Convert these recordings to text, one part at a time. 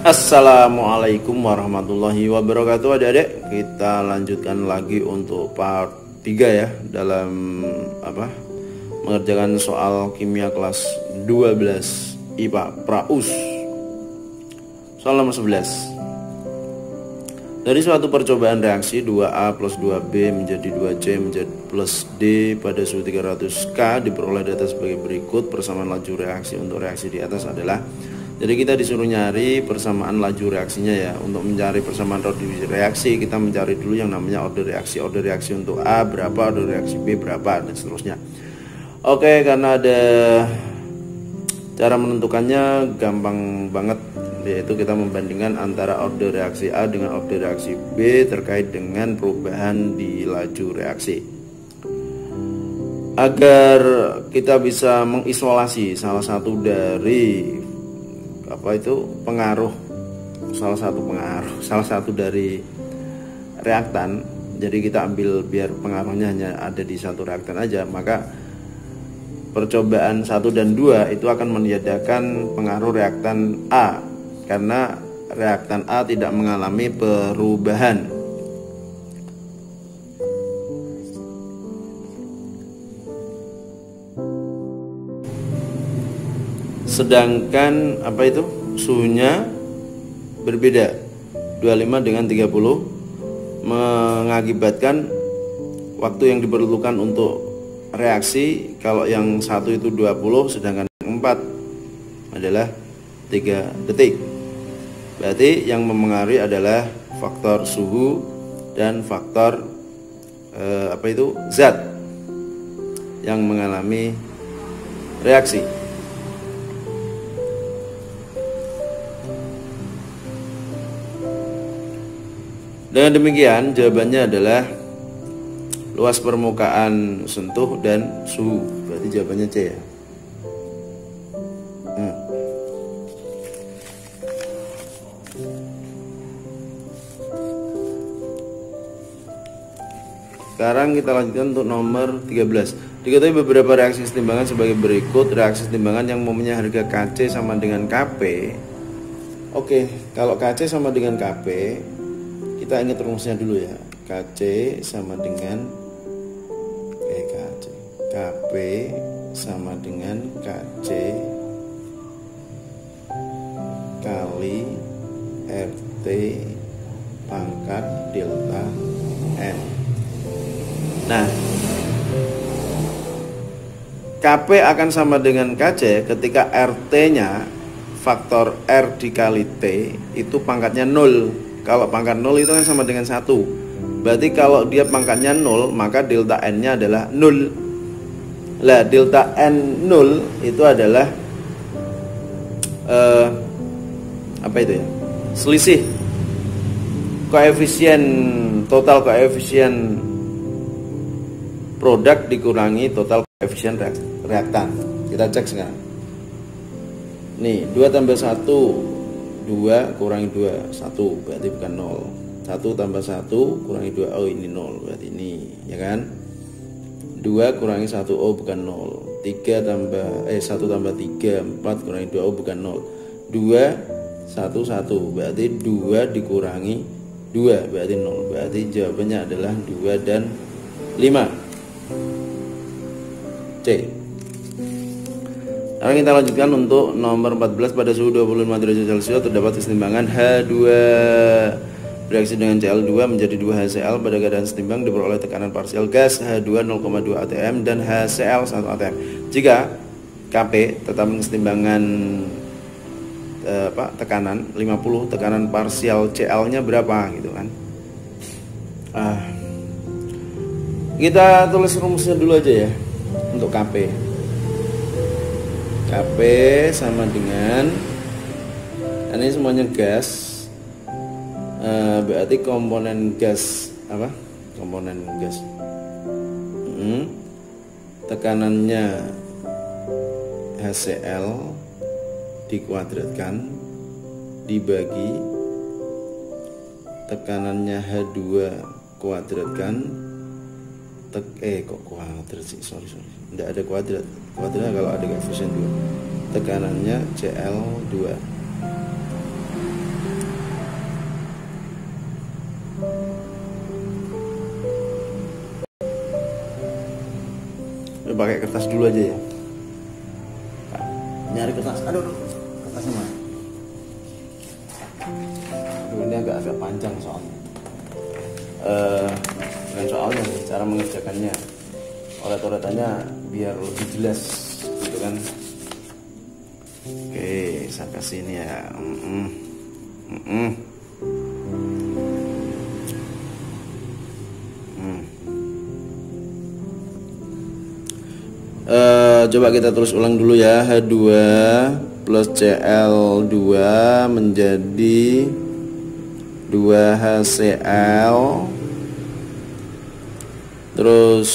Assalamualaikum warahmatullahi wabarakatuh. Adik-adik, kita lanjutkan lagi untuk part 3 ya, dalam mengerjakan soal kimia kelas 12 IPA Praus. Soal nomor 11. Dari suatu percobaan reaksi 2A plus 2B menjadi 2C menjadi plus D pada suhu 300K diperoleh data sebagai berikut. Persamaan laju reaksi untuk reaksi di atas adalah. Jadi kita disuruh nyari persamaan laju reaksinya ya. Untuk mencari persamaan radius reaksi, kita mencari dulu yang namanya order reaksi. Order reaksi untuk A berapa, order reaksi B berapa, dan seterusnya. Oke, karena ada cara menentukannya gampang banget, yaitu kita membandingkan antara order reaksi A dengan order reaksi B terkait dengan perubahan di laju reaksi. Agar kita bisa mengisolasi salah satu dari salah satu dari reaktan, jadi kita ambil biar pengaruhnya hanya ada di satu reaktan aja, maka percobaan 1 dan 2 itu akan meniadakan pengaruh reaktan A karena reaktan A tidak mengalami perubahan. Sedangkan suhunya berbeda, 25 dengan 30, mengakibatkan waktu yang diperlukan untuk reaksi, kalau yang satu itu 20 sedangkan yang 4 adalah 3 detik. Berarti yang mempengaruhi adalah faktor suhu dan faktor zat yang mengalami reaksi. Dengan demikian jawabannya adalah luas permukaan sentuh dan suhu. Berarti jawabannya C ya. Sekarang kita lanjutkan untuk nomor 13. Diketahui beberapa reaksi setimbangan sebagai berikut. Reaksi setimbangan yang mempunyai harga Kc sama dengan Kp. Oke, kalau Kc sama dengan Kp, kita ingat rumusnya dulu ya. Kc sama dengan Kp sama dengan Kc kali RT pangkat delta N. Nah, Kp akan sama dengan Kc ketika RT-nya faktor R dikali T itu pangkatnya 0. Kalau pangkat 0 itu kan sama dengan 1. Berarti kalau dia pangkatnya 0, maka delta N-nya adalah 0. Lah, delta N 0 itu adalah selisih koefisien total koefisien produk dikurangi total koefisien reaktan. Kita cek sekarang. Nih, 2 tambah 1, 2 kurangi 2, 1, berarti bukan 0. 1 tambah 1 kurangi 2, oh ini 0, berarti ini, ya kan? 2 kurangi 1, oh bukan 0. 1 tambah 3, 4 kurangi 2, oh bukan 0. 2, 1, 1, berarti 2 dikurangi 2, berarti 0. Berarti jawabannya adalah 2 dan 5. C. Sekarang kita lanjutkan untuk nomor 14. Pada suhu 25 derajat Celcius terdapat kesetimbangan H2 bereaksi dengan Cl2 menjadi 2HCl. Pada keadaan setimbang diperoleh tekanan parsial gas H2 0,2 atm dan HCl 1 atm. Jika Kp tetap kesetimbangan tekanan 50, tekanan parsial Cl-nya berapa gitu kan. Kita tulis rumusnya dulu aja ya untuk Kp. Kp sama dengan, ini semuanya gas, berarti komponen gas tekanannya HCl dikuadratkan dibagi tekanannya H2 kuadratkan kok kuadrat sih, sorry tidak ada kuadratnya kalau ada koefisien 2, tekanannya Cl2 pakai kertas dulu aja ya. Nyari kertas, aduh, kertasnya mana? Aduh, ini agak panjang soalnya. Bukan soalnya nih, cara mengerjakannya, coret-coretannya biar lebih jelas, gitu kan? Oke, saya kasih ini ya. Coba kita tulis ulang dulu ya. H2 plus Cl2 menjadi 2HCl. Terus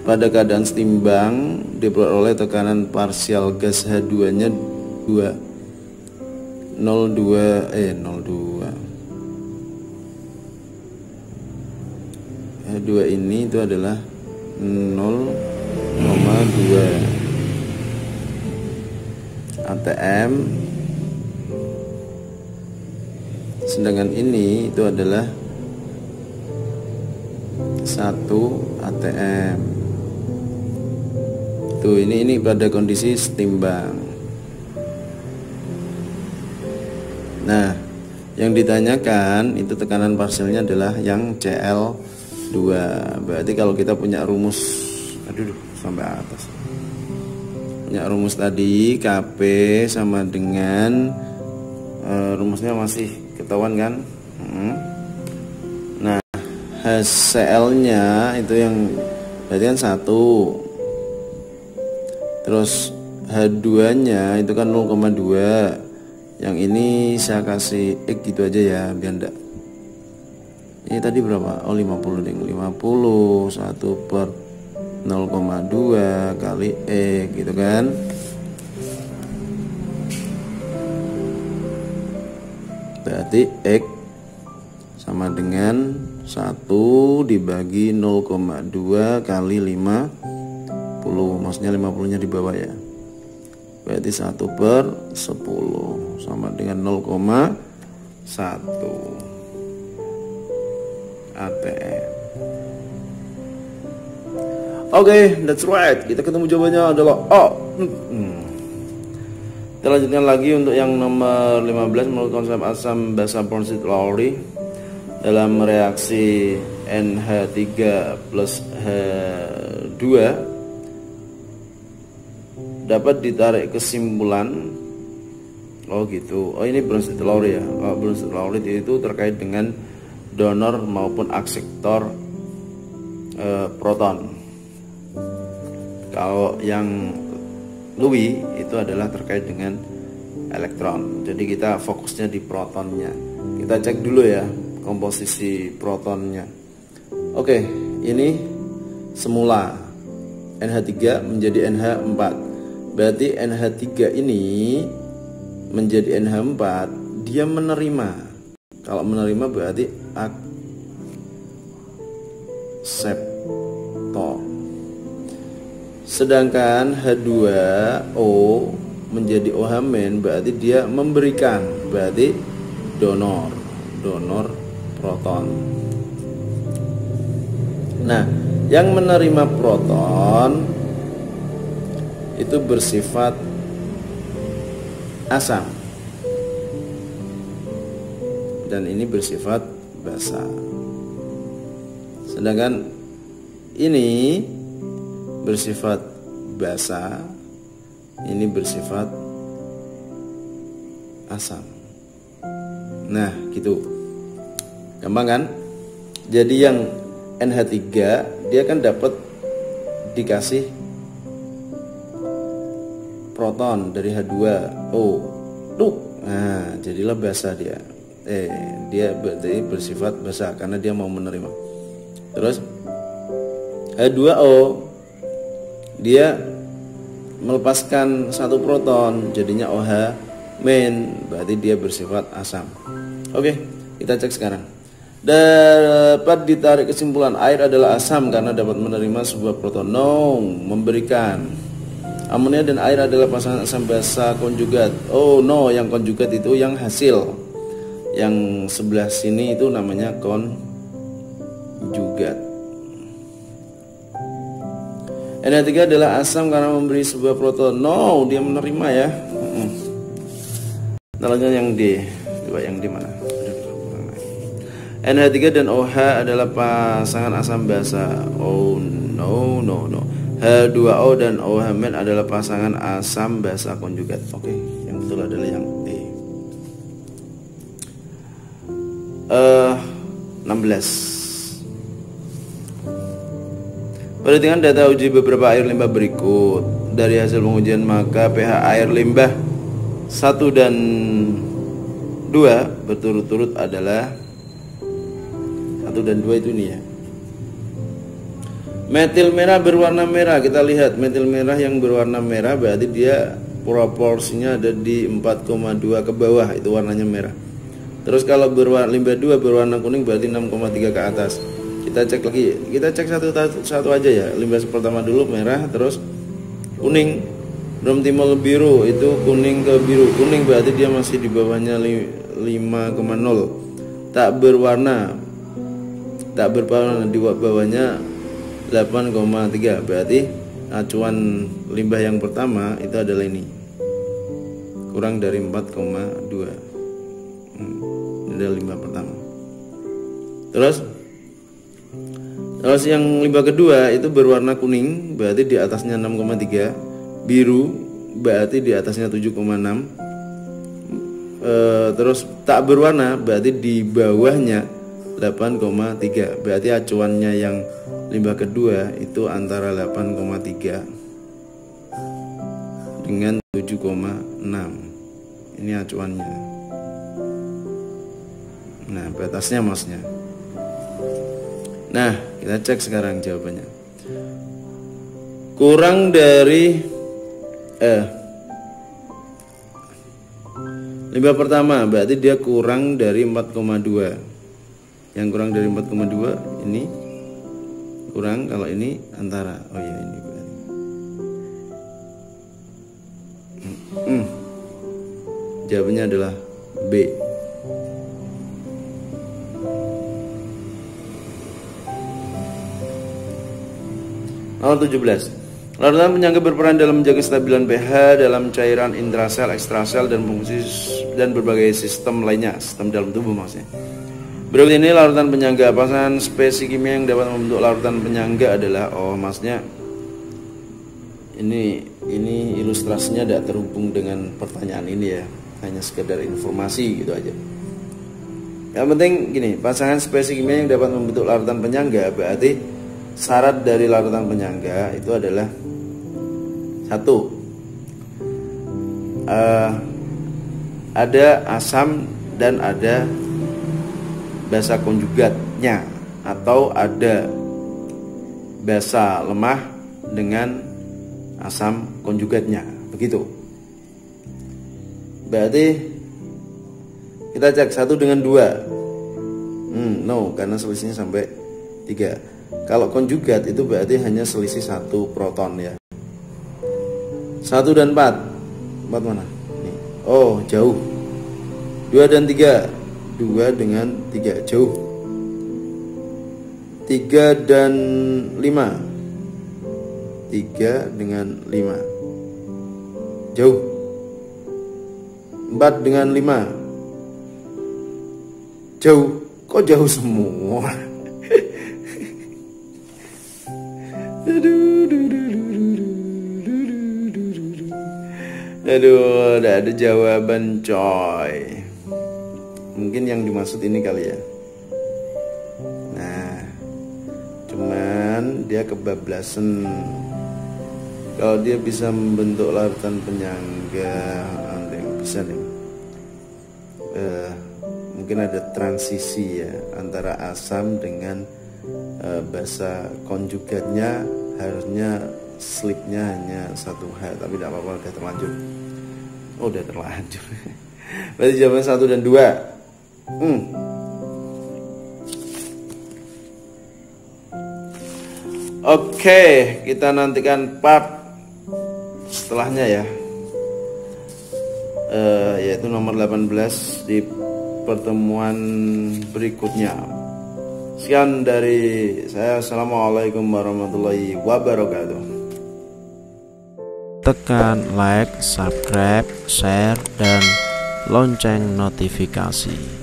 pada keadaan setimbang diperoleh tekanan parsial gas H2 nya 02 H2 ini itu adalah 0,2 atm, sedangkan ini itu adalah 1 atm. Tuh, ini pada kondisi setimbang. Nah, yang ditanyakan itu tekanan parsialnya adalah yang Cl2. Berarti kalau kita punya rumus, sampai atas, punya rumus tadi, Kp sama dengan rumusnya masih ketahuan kan? Nah, HCl nya itu yang berarti kan 1, terus H2 nya itu kan 0,2. Yang ini saya kasih X gitu aja ya, biar enggak. Ini tadi berapa? Oh, 50 ding. 50 1 per 0,2 kali X gitu kan. Berarti X sama dengan 1 dibagi 0,2 kali 50. Maksudnya 50 nya di bawah ya. Berarti 1 per 10 sama dengan 0,1 atm. Oke, that's right. Kita ketemu jawabannya adalah O. Kita lanjutkan lagi untuk yang nomor 15. Menurut konsep asam basa Brownstein-Lowry, dalam reaksi NH3 plus H2 dapat ditarik kesimpulan. Oh gitu. Oh, ini Brownstein-Lowry ya. Oh, Brownstein-Lowry itu terkait dengan donor maupun akseptor proton. Kalau yang Louis itu adalah terkait dengan elektron. Jadi kita fokusnya di protonnya. Kita cek dulu ya komposisi protonnya. Oke, ini semula NH3 menjadi NH4. Berarti NH3 ini menjadi NH4, dia menerima. Kalau menerima berarti akseptor. Sedangkan H2O menjadi OH- berarti dia memberikan, berarti donor proton. Nah, yang menerima proton itu bersifat asam dan ini bersifat basa. Sedangkan ini bersifat basa, ini bersifat asam. Nah, gitu. Gampang kan? Jadi yang NH3 dia kan dapat dikasih proton dari H2O. Tuh. Nah, jadilah basa dia. Dia berarti bersifat basa karena dia mau menerima. Terus H2O dia melepaskan satu proton, jadinya OH-, berarti dia bersifat asam. Oke, kita cek sekarang. Dapat ditarik kesimpulan air adalah asam karena dapat menerima sebuah proton. No, memberikan. Amonia dan air adalah pasangan asam basa konjugat. Oh no, yang konjugat itu yang hasil. Yang sebelah sini itu namanya konjugat. NH3 adalah asam karena memberi sebuah proton. No, dia menerima ya. Nah, lanjut yang D. Coba yang D mana? NH3 dan OH adalah pasangan asam basa. Oh no. H2O dan OH men adalah pasangan asam basa konjugat. Oke, yang betul adalah yang D. 16. Perhatikan data uji beberapa air limbah berikut. Dari hasil pengujian maka pH air limbah 1 dan 2 berturut-turut adalah 1 dan 2 itu nih ya. Metil merah berwarna merah, kita lihat metil merah yang berwarna merah berarti dia proporsinya ada di 4,2 ke bawah, itu warnanya merah. Terus kalau limbah 2 berwarna kuning berarti 6,3 ke atas. Kita cek lagi, kita cek satu aja ya. Limbah pertama dulu merah, terus kuning, brom timol biru, itu kuning ke biru. Kuning berarti dia masih di bawahnya 5,0. Tak berwarna di bawahnya 8,3. Berarti acuan limbah yang pertama itu adalah ini, kurang dari 4,2. Ini adalah limbah pertama. Terus yang limbah kedua itu berwarna kuning, berarti di atasnya 6,3. Biru berarti di atasnya 7,6. Terus tak berwarna berarti di bawahnya 8,3. Berarti acuannya yang limbah kedua itu antara 8,3 dengan 7,6. Ini acuannya. Nah, batasnya maksudnya. Nah, kita cek sekarang jawabannya. Kurang dari limbah pertama berarti dia kurang dari 4,2. Yang kurang dari 4,2 ini kurang, kalau ini antara. Oh ya, ini berarti. Jawabannya adalah B. Nomor 17. Larutan penyangga berperan dalam menjaga kestabilan pH dalam cairan intrasel, ekstrasel, dan berbagai sistem lainnya, sistem dalam tubuh maksudnya. Berikut ini larutan penyangga. Pasangan spesies kimia yang dapat membentuk larutan penyangga adalah, maksudnya ini ilustrasinya tidak terhubung dengan pertanyaan ini ya, hanya sekedar informasi gitu aja. Yang penting gini, pasangan spesies kimia yang dapat membentuk larutan penyangga berarti syarat dari larutan penyangga itu adalah 1. Ada asam dan ada basa konjugatnya, atau ada basa lemah dengan asam konjugatnya, begitu. Berarti kita cek 1 dengan 2. No, karena selisihnya sampai 3. Kalau konjugat itu berarti hanya selisih 1 proton ya. 1 dan 4. 4 mana? Nih. Oh, jauh. 2 dan 3. 2 dengan 3 jauh. 3 dan 5. 3 dengan 5 jauh. 4 dengan 5 jauh. Kok jauh semua? Aduh, udah ada jawaban coy. Mungkin yang dimaksud ini kali ya. Nah, cuman dia kebablasan. Kalau dia bisa membentuk larutan penyangga, nanti bisa nih. Mungkin ada transisi ya antara asam dengan basa konjugatnya, harusnya slipnya hanya 1H, tapi tidak apa-apa, udah terlanjur. Udah terlanjur. Berarti jawaban 1 dan 2. Oke, kita nantikan part setelahnya ya, yaitu nomor 18 di pertemuan berikutnya. Sekian dari saya. Assalamualaikum warahmatullahi wabarakatuh. tekan like, subscribe, share, dan lonceng notifikasi.